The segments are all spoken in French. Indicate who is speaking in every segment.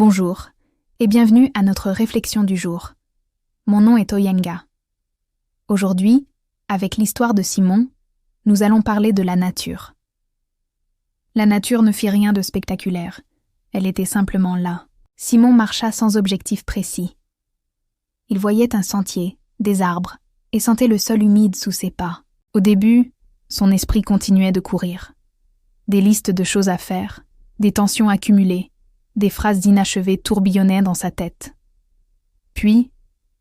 Speaker 1: Bonjour et bienvenue à notre réflexion du jour. Mon nom est Oyenga. Aujourd'hui, avec l'histoire de Simon, nous allons parler de la nature. La nature ne fit rien de spectaculaire, elle était simplement là. Simon marcha sans objectif précis. Il voyait un sentier, des arbres, et sentait le sol humide sous ses pas. Au début, son esprit continuait de courir. Des listes de choses à faire, des tensions accumulées, des phrases inachevées tourbillonnaient dans sa tête. Puis,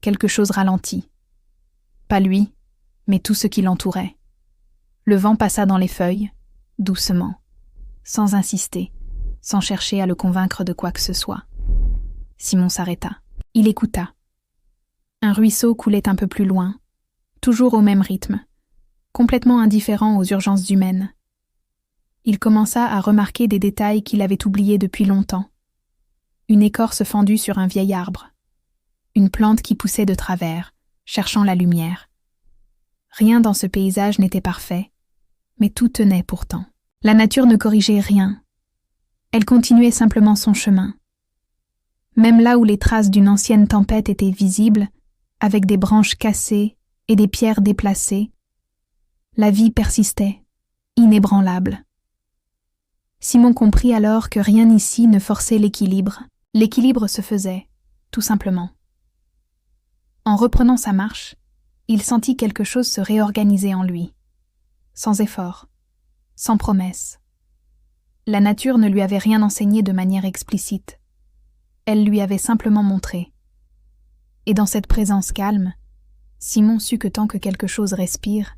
Speaker 1: quelque chose ralentit. Pas lui, mais tout ce qui l'entourait. Le vent passa dans les feuilles, doucement, sans insister, sans chercher à le convaincre de quoi que ce soit. Simon s'arrêta. Il écouta. Un ruisseau coulait un peu plus loin, toujours au même rythme, complètement indifférent aux urgences humaines. Il commença à remarquer des détails qu'il avait oubliés depuis longtemps. Une écorce fendue sur un vieil arbre. Une plante qui poussait de travers, cherchant la lumière. Rien dans ce paysage n'était parfait, mais tout tenait pourtant. La nature ne corrigeait rien. Elle continuait simplement son chemin. Même là où les traces d'une ancienne tempête étaient visibles, avec des branches cassées et des pierres déplacées, la vie persistait, inébranlable. Simon comprit alors que rien ici ne forçait l'équilibre. L'équilibre se faisait, tout simplement. En reprenant sa marche, il sentit quelque chose se réorganiser en lui, sans effort, sans promesse. La nature ne lui avait rien enseigné de manière explicite. Elle lui avait simplement montré. Et dans cette présence calme, Simon sut que tant que quelque chose respire,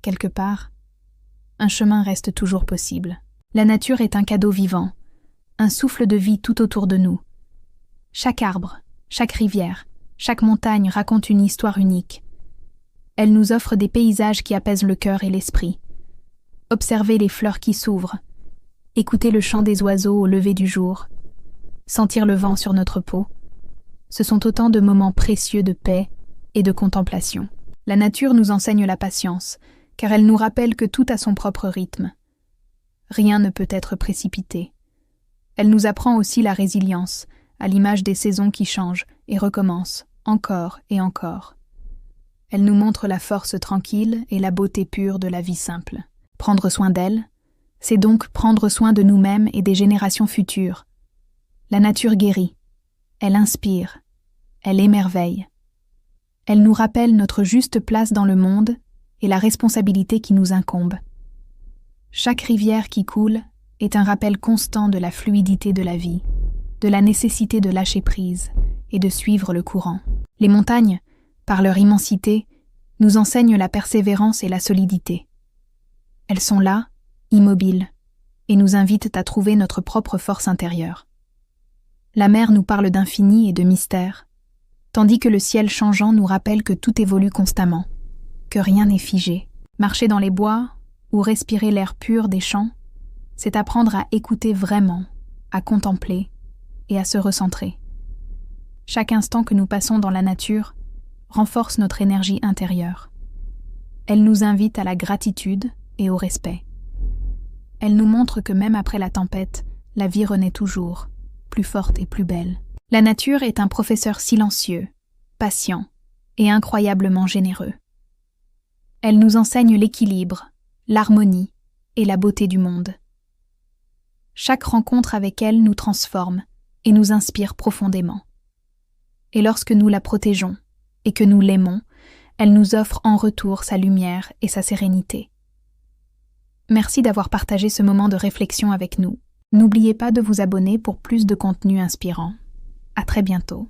Speaker 1: quelque part, un chemin reste toujours possible. La nature est un cadeau vivant, un souffle de vie tout autour de nous. Chaque arbre, chaque rivière, chaque montagne raconte une histoire unique. Elle nous offre des paysages qui apaisent le cœur et l'esprit. Observer les fleurs qui s'ouvrent, écouter le chant des oiseaux au lever du jour, sentir le vent sur notre peau, ce sont autant de moments précieux de paix et de contemplation. La nature nous enseigne la patience, car elle nous rappelle que tout a son propre rythme. Rien ne peut être précipité. Elle nous apprend aussi la résilience, à l'image des saisons qui changent et recommencent, encore et encore. Elle nous montre la force tranquille et la beauté pure de la vie simple. Prendre soin d'elle, c'est donc prendre soin de nous-mêmes et des générations futures. La nature guérit, elle inspire, elle émerveille. Elle nous rappelle notre juste place dans le monde et la responsabilité qui nous incombe. Chaque rivière qui coule est un rappel constant de la fluidité de la vie, de la nécessité de lâcher prise et de suivre le courant. Les montagnes, par leur immensité, nous enseignent la persévérance et la solidité. Elles sont là, immobiles, et nous invitent à trouver notre propre force intérieure. La mer nous parle d'infini et de mystère, tandis que le ciel changeant nous rappelle que tout évolue constamment, que rien n'est figé. Marcher dans les bois ou respirer l'air pur des champs, c'est apprendre à écouter vraiment, à contempler et à se recentrer. Chaque instant que nous passons dans la nature renforce notre énergie intérieure. Elle nous invite à la gratitude et au respect. Elle nous montre que même après la tempête, la vie renaît toujours, plus forte et plus belle. La nature est un professeur silencieux, patient et incroyablement généreux. Elle nous enseigne l'équilibre, l'harmonie et la beauté du monde. Chaque rencontre avec elle nous transforme et nous inspire profondément. Et lorsque nous la protégeons et que nous l'aimons, elle nous offre en retour sa lumière et sa sérénité. Merci d'avoir partagé ce moment de réflexion avec nous. N'oubliez pas de vous abonner pour plus de contenu inspirant. À très bientôt.